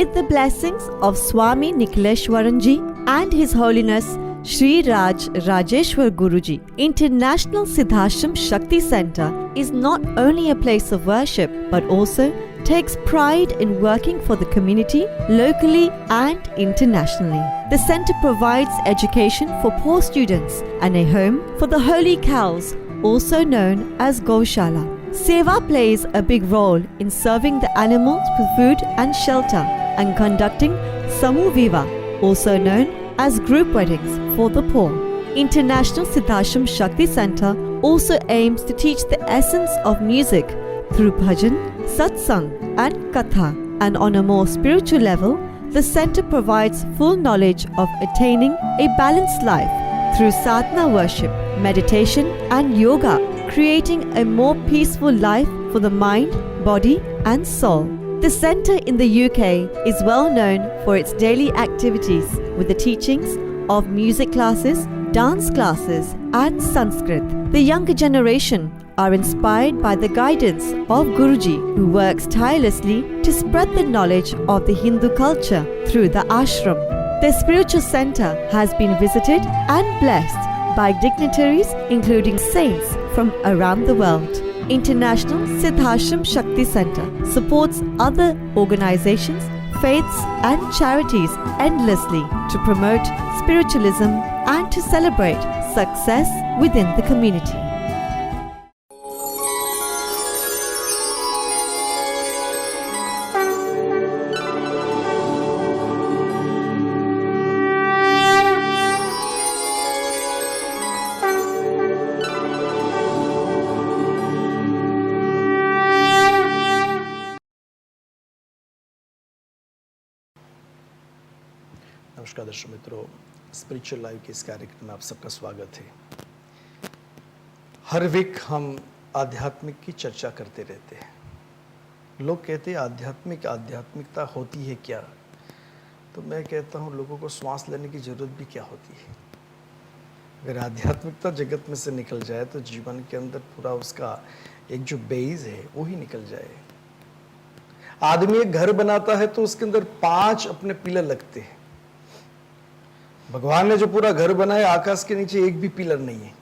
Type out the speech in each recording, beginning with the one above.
With the blessings of Swami Nikuleshwaranji and His Holiness Shri Raj Rajeshwar Guruji, International Siddhashram Shakti Center is not only a place of worship but also takes pride in working for the community locally and internationally. The center provides education for poor students and a home for the holy cows, also known as Gaushala. Seva plays a big role in serving the animals with food and shelter and conducting Samu Viva, also known as group weddings for the poor. International Siddhashram Shakti Center also aims to teach the essence of music through bhajan, satsang and katha, and on a more spiritual level, the center provides full knowledge of attaining a balanced life through sadhana worship, meditation and yoga, creating a more peaceful life for the mind, body and soul. The center in the UK is well known for its daily activities with the teachings of music classes, dance classes and Sanskrit. The younger generation are inspired by the guidance of Guruji, who works tirelessly to spread the knowledge of the Hindu culture through the ashram. The spiritual center has been visited and blessed by dignitaries including saints from around the world. International Siddhashram Shakti Center supports other organizations, faiths and charities endlessly to promote spiritualism and to celebrate success within the community. नमस्कार दर्शक मित्रों, spiritual live के इस कार्यक्रम में आप सबका स्वागत है। हर वीक हम आध्यात्मिक की चर्चा करते रहते हैं। लोग कहते हैं आध्यात्मिकता होती है क्या? तो मैं कहता हूँ लोगों को श्वास लेने की जरूरत भी क्या होती है। अगर आध्यात्मिकता जगत में से निकल जाए तो जीवन के अंदर पूरा उसका एक जो बेस है वो ही निकल जाए। आदमी एक घर बनाता है तो उसके अंदर 5 अपने पिलर लगते हैं। भगवान ने जो पूरा घर बनाया, आकाश के नीचे एक भी पिलर नहीं है,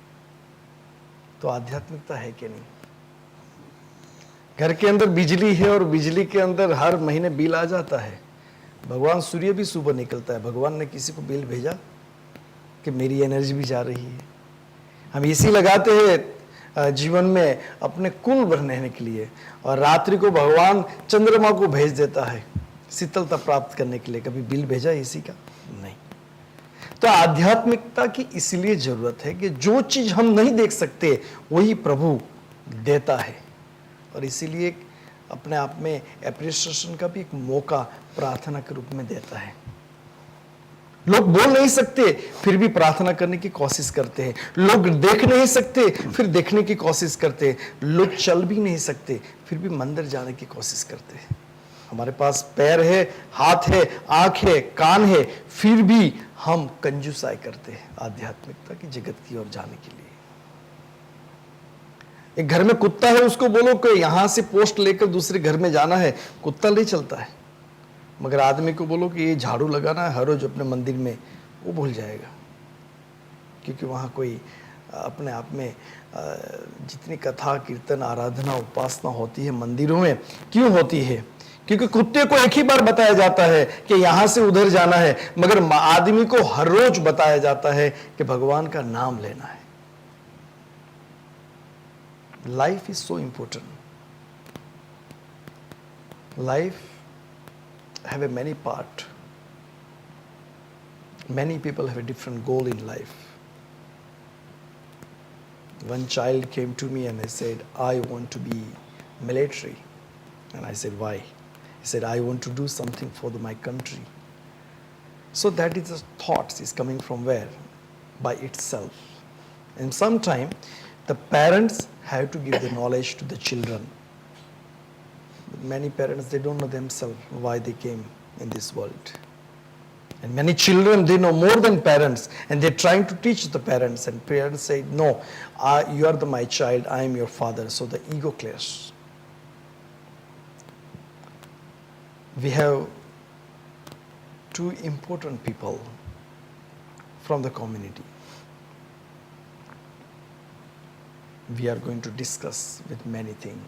तो आध्यात्मिकता है कि नहीं? घर के अंदर बिजली है और बिजली के अंदर हर महीने बिल आ जाता है। भगवान सूर्य भी सुबह निकलता है। भगवान ने किसी को बिल भेजा कि मेरी एनर्जी भी जा रही है? हम एसी लगाते हैं जीवन में अपने कुल भरने के लिए, और रात्रि को भगवान चंद्रमा को भेज देता है शीतलता प्राप्त करने के लिए। कभी बिल भेजा एसी का? नहीं। तो आध्यात्मिकता की इसलिए जरूरत है कि जो चीज हम नहीं देख सकते वही प्रभु देता है, और इसीलिए अपने आप में एप्रिसिएशन का भी एक मौका प्रार्थना के रूप में देता है। लोग बोल नहीं सकते फिर भी प्रार्थना करने की कोशिश करते हैं। लोग देख नहीं सकते फिर देखने की कोशिश करते हैं। लोग चल भी नहीं सकते फिर भी मंदिर जाने की कोशिश करते हैं। हमारे पास पैर है, हाथ है, आंख है, कान है, फिर भी हम कंजूसाई करते हैं आध्यात्मिकता की जगत की ओर जाने के लिए। एक घर में कुत्ता है, उसको बोलो कि यहां से पोस्ट लेकर दूसरे घर में जाना है, कुत्ता नहीं चलता है। मगर आदमी को बोलो कि ये झाड़ू लगाना है हर रोज अपने मंदिर में, वो भूल जाएगा, क्योंकि वहां कोई अपने आप में जितनी कथा कीर्तन आराधना उपासना होती है मंदिरों में, क्यों होती है? क्योंकि कुत्ते को एक ही बार बताया जाता है कि यहां से उधर जाना है, मगर आदमी को हर रोज बताया जाता है कि भगवान का नाम लेना है। Life is so important. Life have a many part. Many people have a different goal in life. One child came to me and he said, I want to be military. And I said, why? He said, I want to do something for my country. So that is the thoughts is coming from where? By itself. And sometime the parents have to give the knowledge to the children. But many parents, they don't know themselves why they came in this world. And many children, they know more than parents, and they're trying to teach the parents, and parents say, no, you are my child, I am your father. So the ego clash. We have two important people from the community. We are going to discuss with many things.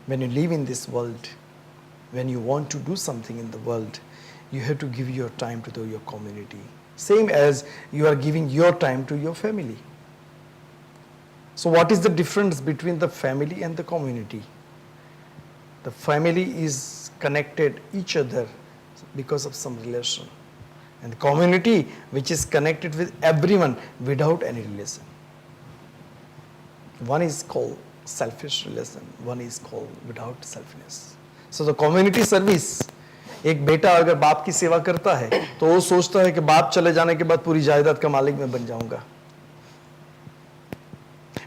When you live in this world, when you want to do something in the world, you have to give your time to your community. Same as you are giving your time to your family. So what is the difference between the family and the community? The family is connected each other because of some relation. And the community which is connected with everyone without any relation. One is called selfish relation, one is called without selfishness. So the community service, एक बेटा अगर बाप की सेवा करता है तो वो सोचता है कि बाप चले जाने के बाद पूरी जायदाद का मालिक मैं बन जाऊंगा.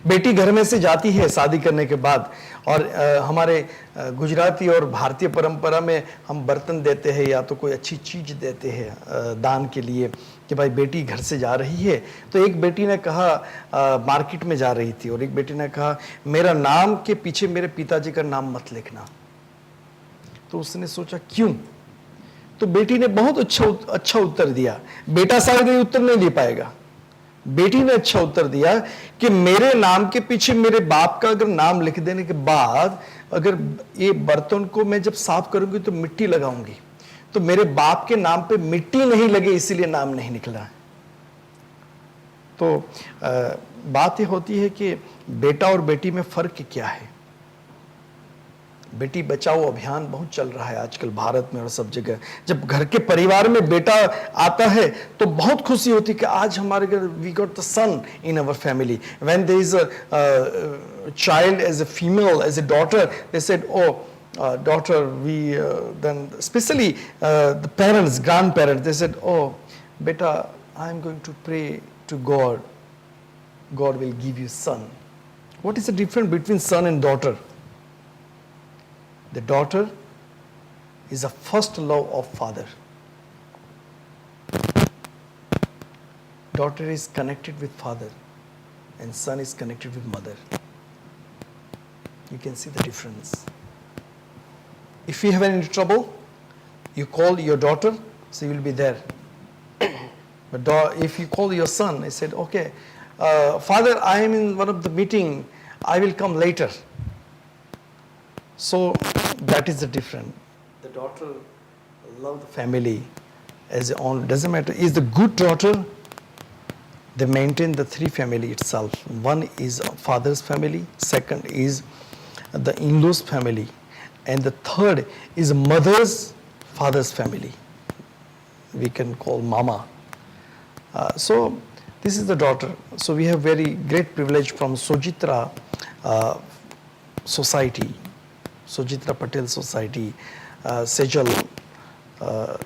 बेटी घर में से जाती है शादी करने के बाद और हमारे गुजराती और भारतीय परंपरा में हम बर्तन देते हैं या तो कोई अच्छी चीज देते हैं दान के लिए कि भाई बेटी घर से जा रही है. तो एक बेटी ने कहा मार्केट में जा रही थी और एक बेटी ने कहा मेरा नाम के पीछे मेरे पिताजी का नाम मत लिखना. तो उसने सोचा क्यों. तो बेटी ने बहुत अच्छा उत्तर दिया. बेटा शायद ये उत्तर नहीं दे पाएगा. बेटी ने अच्छा उत्तर दिया कि मेरे नाम के पीछे मेरे बाप का अगर नाम लिख देने के बाद अगर ये बर्तन को मैं जब साफ करूंगी तो मिट्टी लगाऊंगी तो मेरे बाप के नाम पे मिट्टी नहीं लगे इसीलिए नाम नहीं निकला. तो बात ये होती है कि बेटा और बेटी में फर्क क्या है. बेटी बचाओ अभियान बहुत चल रहा है आजकल भारत में और सब जगह. जब घर के परिवार में बेटा आता है तो बहुत खुशी होती है कि आज हमारे घर we got the son in our family. When there is a child as a female as a daughter they said oh daughter we then especially the parents grandparents they said oh beta I am going to pray to God will give you son. What is the difference between son and daughter? The daughter is the first love of father. Daughter is connected with father and son is connected with mother. You can see the difference. If you have any trouble, you call your daughter, so you will be there. But if you call your son, he said, okay, father, I am in one of the meeting, I will come later. So that is the difference. The daughter love the family as a own, doesn't matter. Is the good daughter, they maintain the three family itself. One is father's family, second is the in-laws family, and the third is mother's father's family. We can call mama. So this is the daughter. So we have very great privilege from Sojitra society, Sojitra Patel society. Sejal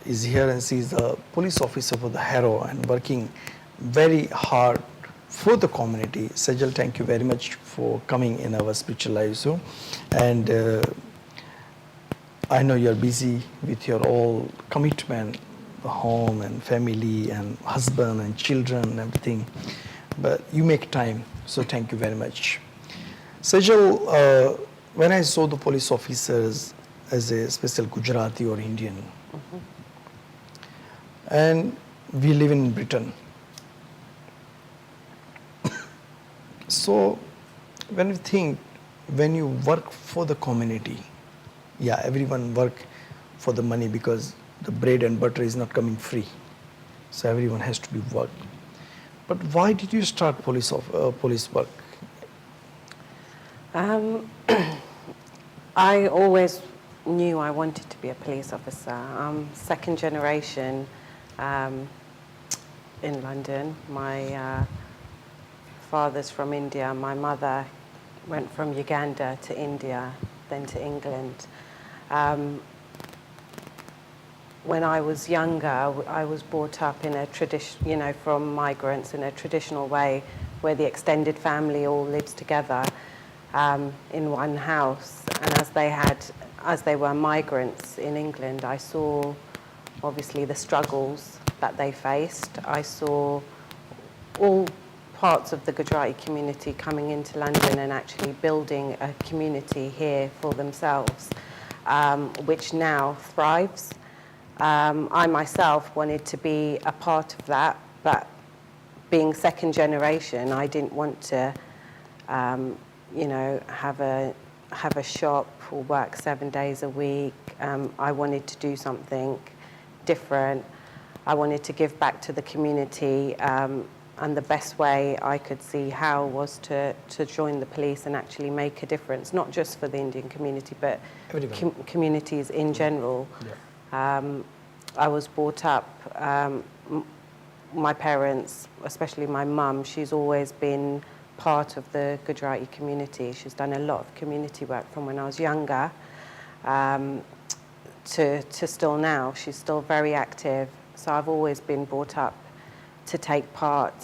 is here and she is the police officer for the Harrow and working very hard for the community. Sejal, thank you very much for coming in our spiritual life. So, and I know you are busy with your all commitment, home and family and husband and children and everything, but you make time, so thank you very much. Sejal, when I saw the police officers as a special Gujarati or Indian, and we live in Britain, so when you think, when you work for the community, yeah, everyone work for the money because the bread and butter is not coming free. So everyone has to be worked. But why did you start police work? I always knew I wanted to be a police officer. I'm second generation in London. My father's from India. My mother went from Uganda to India, then to England. When I was younger, I was brought up in a tradition, you know, from migrants in a traditional way, where the extended family all lives together in one house. And as they were migrants in England, I saw obviously the struggles that they faced. I saw all parts of the Gujarati community coming into London and actually building a community here for themselves, which now thrives. I myself wanted to be a part of that, but being second generation, I didn't want to, you know, have a shop or work 7 days a week. I wanted to do something different. I wanted to give back to the community, and the best way I could see how was to join the police and actually make a difference, not just for the Indian community, but communities in general. Yeah. I was brought up, my parents, especially my mum, she's always been part of the Gujarati community. She's done a lot of community work from when I was younger to still now. She's still very active. So I've always been brought up to take part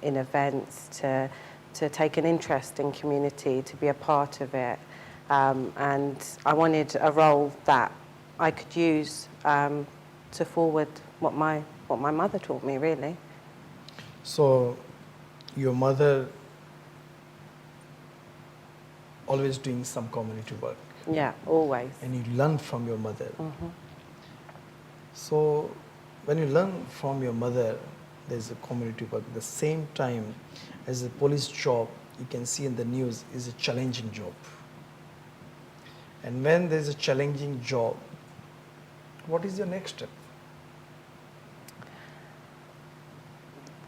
in events, to take an interest in community, to be a part of it. And I wanted a role that I could use to forward what my mother taught me, really. So your mother always doing some community work. Yeah, always. And you learn from your mother. Mm-hmm. So when you learn from your mother, there's a community work. At the same time, as a police job, you can see in the news, is a challenging job. And when there's a challenging job, what is your next step?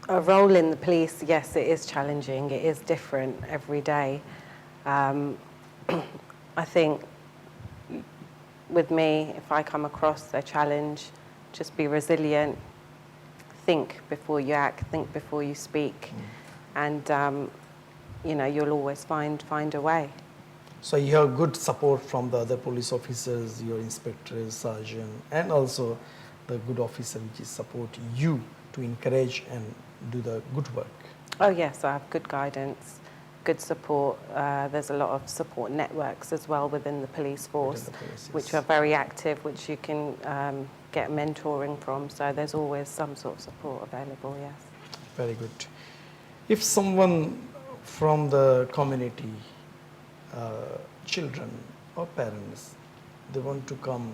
A role in the police, yes, it is challenging. It is different every day. I think with me, if I come across a challenge, just be resilient, think before you act, think before you speak, and you know, you'll always find a way. So you have good support from the other police officers, your inspectors, sergeant, and also the good officer which is support you to encourage and do the good work. Oh yes, I have good guidance, good support. There's a lot of support networks as well within the police force, Within the police, yes. which are very active, which you can get mentoring from. So there's always some sort of support available, yes. Very good. If someone from the community, children or parents, they want to come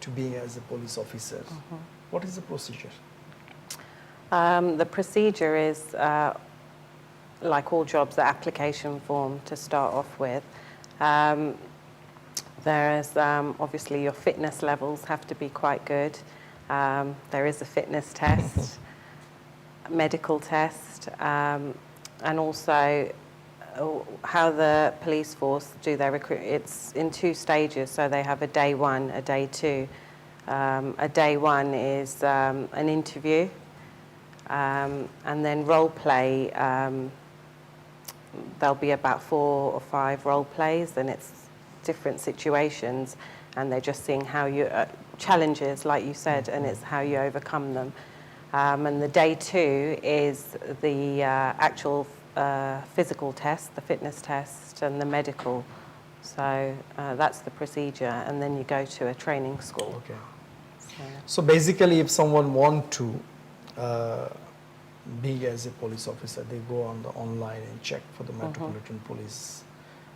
to being as a police officer, what is the procedure? The procedure is, like all jobs, the application form to start off with. There is obviously your fitness levels have to be quite good. There is a fitness test, medical test, and also how the police force do their recruitment. It's in 2 stages, so they have a day 1, a day 2. A day 1 is an interview, and then role play. There'll be about 4 or 5 role plays, and it's different situations, and they're just seeing how you challenges, like you said, and it's how you overcome them. And the day 2 is the actual physical test, the fitness test, and the medical. So that's the procedure, and then you go to a training school. Okay. So basically, if someone want to be as a police officer, they go on the online and check for the Metropolitan Police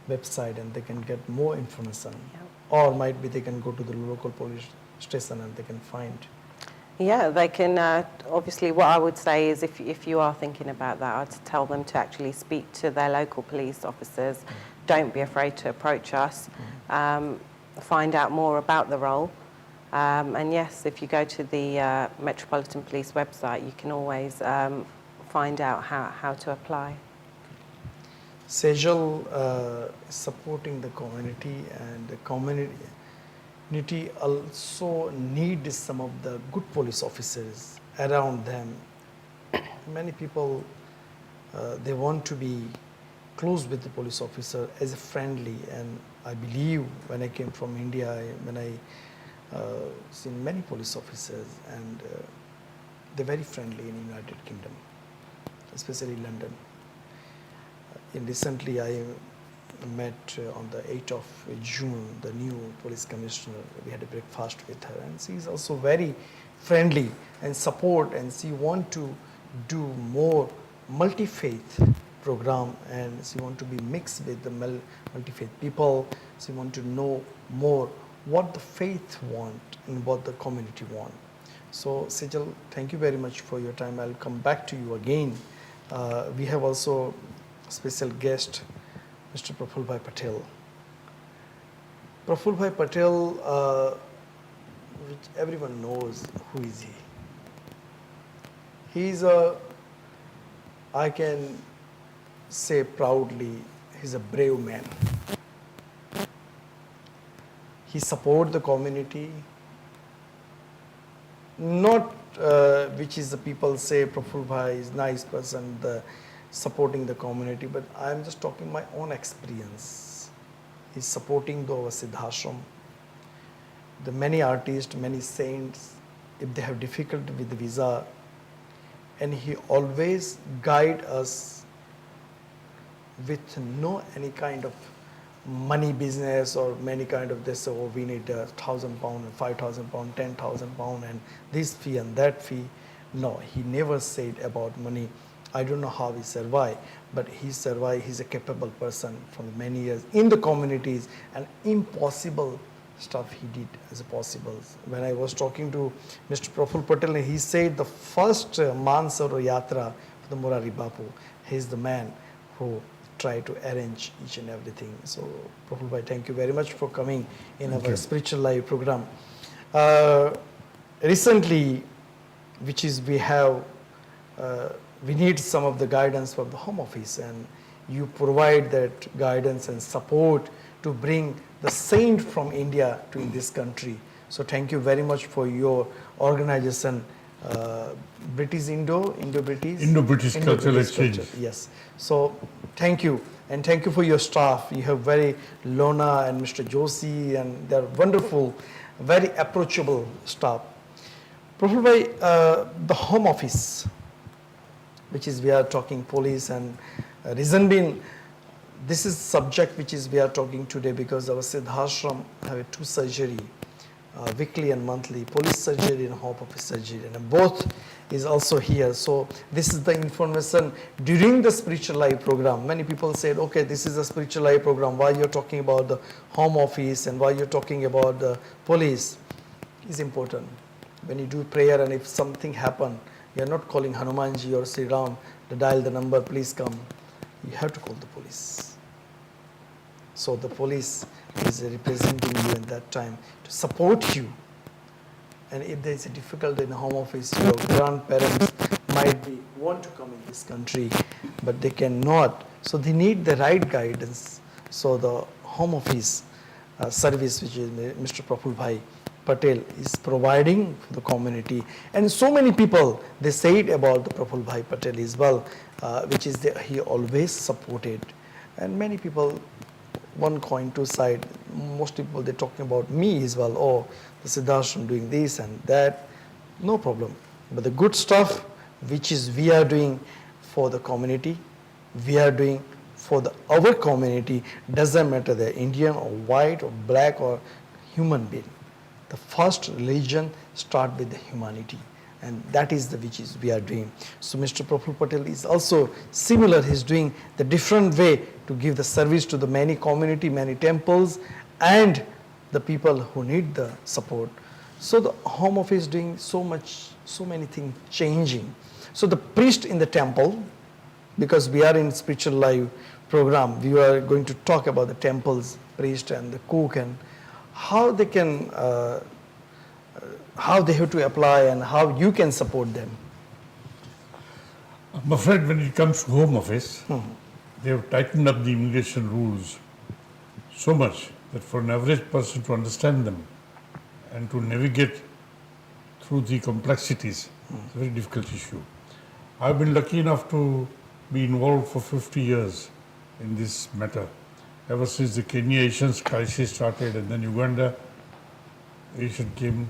website, and they can get more information. Yep. Or might be they can go to the local police station and they can find. Yeah, they can, obviously what I would say is if you are thinking about that, I'd tell them to actually speak to their local police officers. Don't be afraid to approach us, find out more about the role. And yes, if you go to the Metropolitan Police website, you can always find out how to apply. Sejal is supporting the community, and the community also needs some of the good police officers around them. Many people, they want to be close with the police officer as a friendly, and I believe when I came from India, when I seen many police officers, and they're very friendly in United Kingdom, especially London. Recently, I met on the 8th of June the new police commissioner. We had a breakfast with her, and she is also very friendly and support, and she want to do more multi-faith program, and she want to be mixed with the multi-faith people. She want to know more what the faith want and what the community want. So Sejal, thank you very much for your time. I'll come back to you again. We have also a special guest, Mr. Prafulbhai Patel. Prafulbhai Patel, which everyone knows who is he. He's I can say proudly, he's a brave man. He supports the community, not which is the people say Prafulbhai is nice person, supporting the community, but I am just talking my own experience. He's supporting the Siddhashram, the many artists, many saints, if they have difficulty with the visa, and he always guide us with no any kind of money business or many kind of this, oh we need £1,000 and £5,000, £10,000 and this fee and that fee. No, he never said about money. I don't know how he survived, but he survived. He's a capable person from many years in the communities, and impossible stuff he did as possible. When I was talking to Mr. Praful Patel, he said the first Mansaro Yatra for the Murari Bapu, he's the man who tried to arrange each and everything. So Praful Bhai, thank you very much for coming in our Spiritual Live program. Recently, which is we need some of the guidance from the Home Office, and you provide that guidance and support to bring the saint from India to in this country. So thank you very much for your organization, Indo-British Cultural Exchange. Yes. So thank you, and thank you for your staff. You have very Lona and Mr. Joshi, and they're wonderful, very approachable staff. Praful Bhai, the Home Office, which is we are talking police, and reason being, this is subject which is we are talking today because our Siddhashram have two surgery, weekly and monthly, police surgery and Home Office surgery, and both is also here. So this is the information during the Spiritual Life program. Many people said, okay, this is a Spiritual Life program, why you're talking about the Home Office and why you're talking about the police is important. When you do prayer and if something happen, you're not calling Hanumanji or Sri Ram to dial the number, please come. You have to call the police. So the police is representing you in that time to support you. And if there is a difficulty in the Home Office, your grandparents might want to come in this country, but they cannot. So they need the right guidance. So the Home Office service, which is Mr. Prafulbhai Patel, is providing for the community. And so many people, they said about the Prafulbhai Patel as well, which is he always supported. And many people, one coin, two sides. Most people, they're talking about me as well. Oh, the Siddhashram doing this and that. No problem. But the good stuff, which is we are doing for the community, we are doing for our community, doesn't matter they're Indian or white or black or human being. The first religion start with the humanity, and that is the which is we are doing. So Mr. Praful Patel is also similar. He's doing the different way to give the service to the many community, many temples, and the people who need the support. So the Home Office doing so many things changing. So the priest in the temple, because we are in Spiritual Life program, we are going to talk about the temples, priest and the cook, and how they can, how they have to apply and how you can support them. I'm afraid when it comes to Home Office, they have tightened up the immigration rules so much that for an average person to understand them and to navigate through the complexities, it's a very difficult issue. I've been lucky enough to be involved for 50 years in this matter. Ever since the Kenya Asians crisis started, and then Uganda Asian came,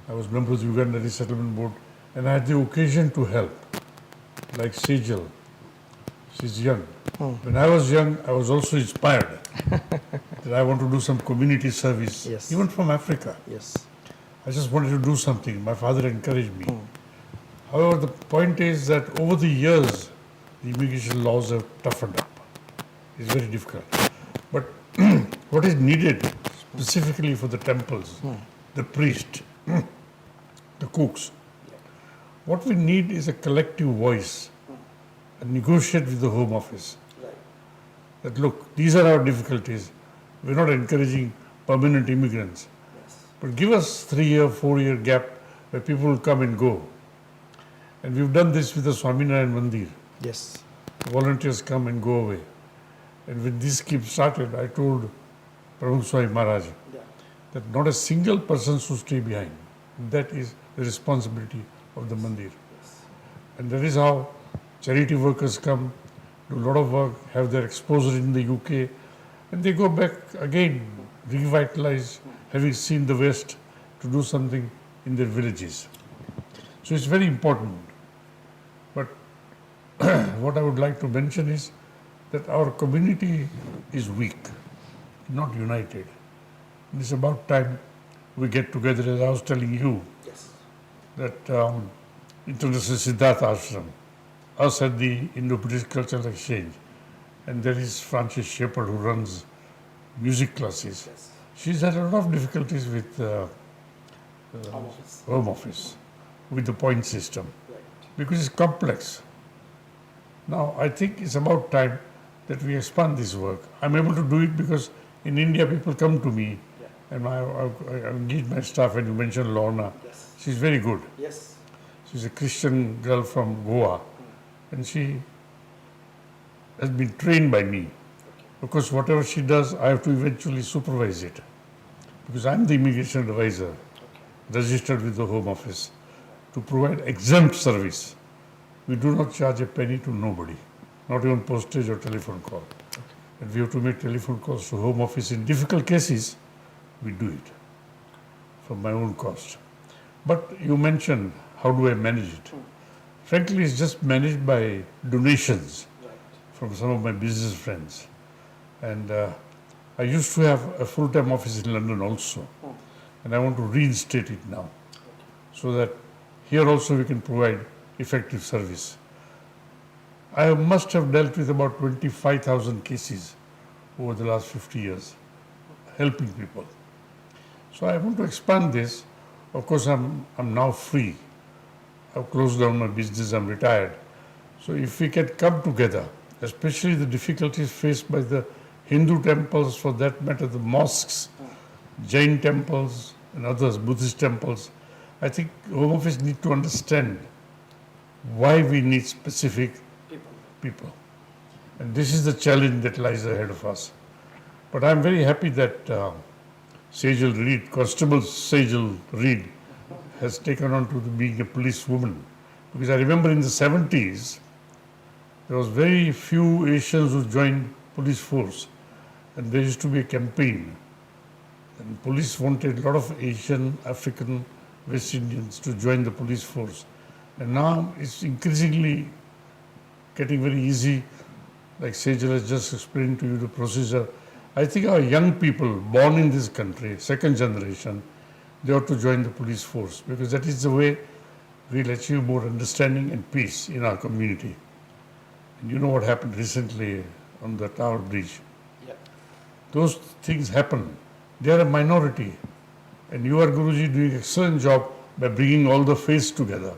I was member of the Uganda Resettlement Board, and I had the occasion to help, like Sejal. She's young. When I was young, I was also inspired that I want to do some community service, Yes. even from Africa. Yes. I just wanted to do something. My father encouraged me. However, the point is that over the years, the immigration laws have toughened up. It's very difficult. But what is needed, specifically for the temples, the priest, the cooks. What we need is a collective voice and negotiate with the Home Office. That look, these are our difficulties. We're not encouraging permanent immigrants. But give us 3-year, 4-year gap where people will come and go. And we've done this with the Swaminarayan Mandir. Yes. Volunteers come and go away. And when this scheme started, I told Pramukh Swami Maharaj that not a single person should stay behind. That is the responsibility of the Mandir. And that is how charity workers come, do a lot of work, have their exposure in the UK, and they go back again, revitalized, having seen the West, to do something in their villages. So it's very important. But what I would like to mention is that our community is weak, not united. And it's about time we get together, as I was telling you, that International Siddhartha Ashram, us at the Indo-British Cultural Exchange, and there is Frances Shepherd who runs music classes. She's had a lot of difficulties with Home Office, with the point system, because it's complex. Now, I think it's about time that we expand this work. I'm able to do it because in India people come to me, and I engage my staff, and you mentioned Lorna. She's very good. Yes. She's a Christian girl from Goa, and she has been trained by me. Because whatever she does, I have to eventually supervise it. Because I'm the immigration advisor, registered with the Home Office, to provide exempt service. We do not charge a penny to nobody, not even postage or telephone call. And we have to make telephone calls to Home Office in difficult cases. We do it from my own cost. But you mentioned, how do I manage it? Frankly, it's just managed by donations from some of my business friends. And I used to have a full-time office in London also. And I want to reinstate it now, so that here also we can provide effective service. I must have dealt with about 25,000 cases over the last 50 years, helping people. So I want to expand this. Of course, I'm now free. I've closed down my business, I'm retired. So if we can come together, especially the difficulties faced by the Hindu temples, for that matter, the mosques, Jain temples and others, Buddhist temples, I think Home Office need to understand why we need specific people. And this is the challenge that lies ahead of us. But I'm very happy that Sejal Reid, Constable Sejal Reid, has taken on to being a policewoman. Because I remember in the 70s, there was very few Asians who joined police force. And there used to be a campaign. And police wanted a lot of Asian, African, West Indians to join the police force. And now it's increasingly getting very easy. Like Sejal has just explained to you the procedure. I think our young people born in this country, second generation, they ought to join the police force, because that is the way we'll achieve more understanding and peace in our community. And you know what happened recently on the Tower Bridge. Those things happen. They are a minority. And you are, Guruji, doing an excellent job by bringing all the faiths together.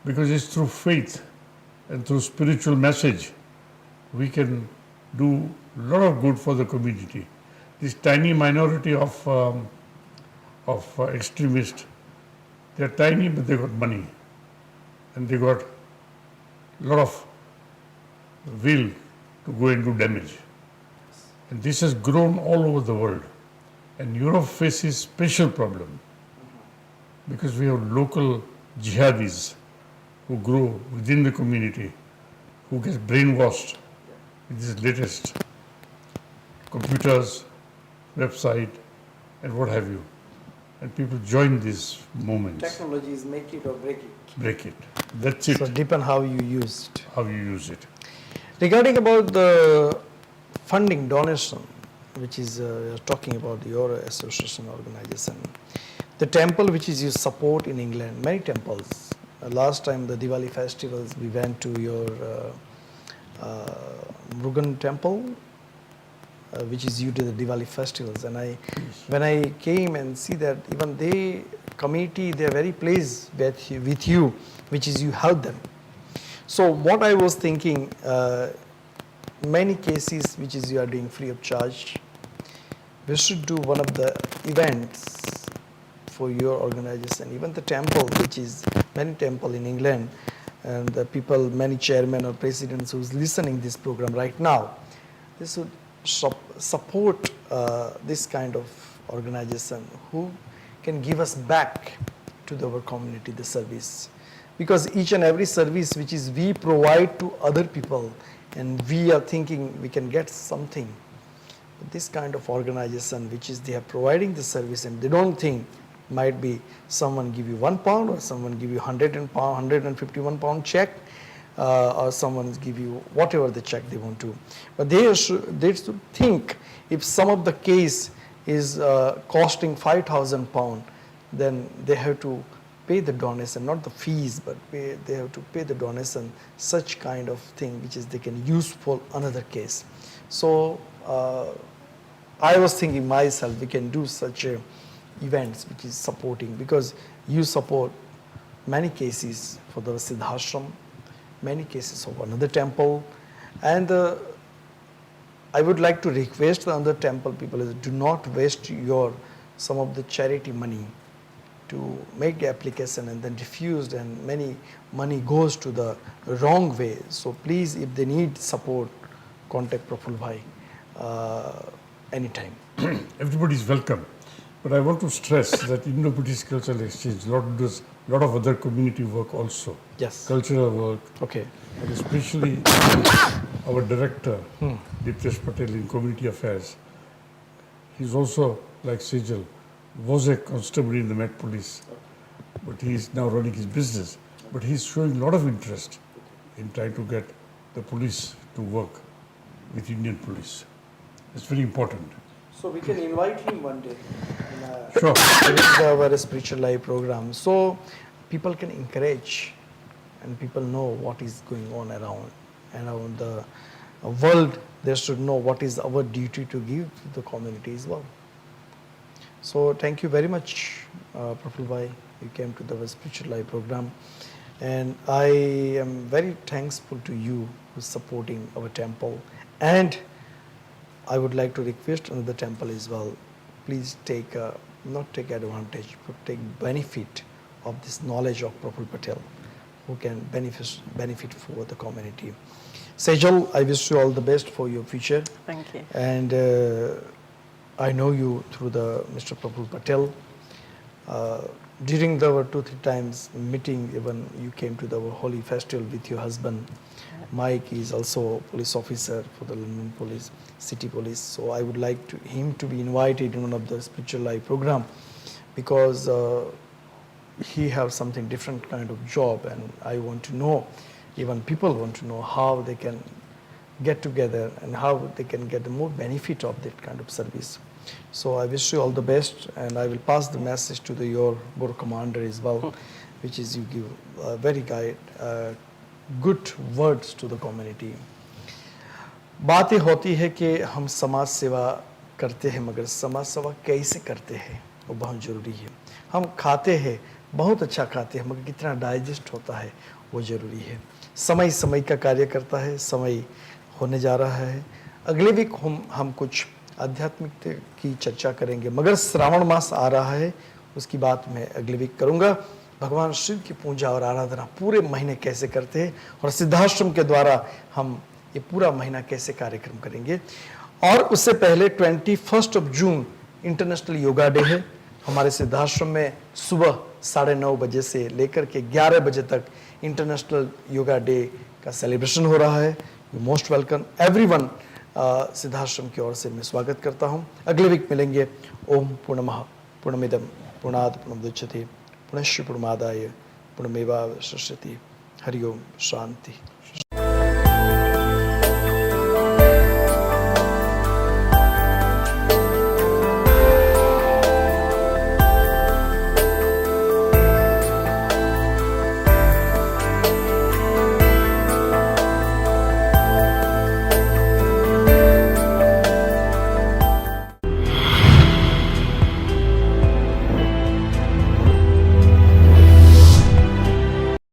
Because it's through faith and through spiritual message we can do a lot of good for the community. This tiny minority of extremists, they're tiny, but they got money. And they got a lot of will to go and do damage. And this has grown all over the world. And Europe faces special problem because we have local jihadis who grow within the community, who get brainwashed with this latest computers, website, and what have you. And people join these movements. Technologies make it or break it. Break it. That's it. So depend how you use it. How you use it. Regarding about the funding donation, which is talking about your association organization, the temple which is you support in England, many temples. Last time the Diwali festivals, we went to your Murugan temple, which is due to the Diwali festivals. And when I came and see that even they committee, they are very pleased with you, which is you help them. So what I was thinking, many cases which is you are doing free of charge, we should do one of the events for your organization, even the temple, which is many temple in England, and the people, many chairmen or presidents who's listening this program right now, they should support this kind of organization who can give us back to our community the service. Because each and every service which is we provide to other people, and we are thinking we can get something. But this kind of organization which is they are providing the service and they don't think might be someone give you £1 or someone give you £151 check, or someone give you whatever the check they want to. But they should think if some of the case is costing £5,000, then they have to pay the donation, not the fees, but they have to pay the donation, such kind of thing which is they can use for another case. So I was thinking myself we can do such events which is supporting, because you support many cases for the Siddhashram, many cases of another temple, and I would like to request the other temple people is do not waste your some of the charity money to make the application and then refused, and many money goes to the wrong way. So please, if they need support, contact Praful Bhai anytime. Everybody is welcome. But I want to stress that Indo-British Cultural Exchange does a lot of other community work also. Yes. Cultural work. Okay. And especially our director, Diptesh Patel in Community Affairs. He's also, like Sejal, was a constable in the Met Police, but he is now running his business. But he's showing a lot of interest in trying to get the police to work with Indian police. It's very important. So we can invite him one day Sure. in our spiritual life program, so people can encourage and people know what is going on around the world. They should know what is our duty to give to the community as well. So thank you very much, Praful Bhai. You came to the spiritual life program, and I am very thankful to you for supporting our temple. And I would like to request another temple as well. Please not take advantage, but take benefit of this knowledge of Praful Patel, who can benefit for the community. Sejal, I wish you all the best for your future. Thank you. And I know you through the Mr. Praful Patel. During our 2-3 times meeting, even you came to the holy festival with your husband. Mike is also a police officer for the London Police, City Police. So I would like him to be invited in one of the spiritual life program, because he has something different kind of job, and I want to know, even people want to know how they can get together and how they can get the more benefit of that kind of service. So I wish you all the best, and I will pass the message to your Board commander as well, which is you give very good words to the community. बातें होती है कि हम समाज सेवा करते हैं, मगर समाज सेवा कैसे करते हैं वो बहुत ज़रूरी है. हम खाते हैं, बहुत अच्छा खाते हैं, मगर कितना डाइजेस्ट होता है वो ज़रूरी है. समय समय का कार्य करता है, समय होने जा रहा है. अगले वीक हम कुछ आध्यात्मिक की चर्चा करेंगे, मगर श्रावण मास आ रहा है, उसकी बात मैं अगले वीक करूँगा. भगवान शिव की पूजा और आराधना पूरे महीने कैसे करते हैं, और सिद्धाश्रम के द्वारा हम ये पूरा महीना कैसे कार्यक्रम करेंगे. और उससे पहले 21 जून इंटरनेशनल योगा डे है. हमारे सिद्धाश्रम में सुबह 9:30 बजे से लेकर के 11 बजे तक इंटरनेशनल योगा डे का सेलिब्रेशन हो रहा है. You most welcome everyone. Siddhashram की ओर से मैं स्वागत करता हूँ. अगले वीक मिलेंगे. ओम पूर्णमः पूर्णमिदं पूर्णात् पूर्णमुदच्यते पूर्णस्य पूर्णमादाय पूर्णमेवावशिष्यते. हरि ओम. शांति.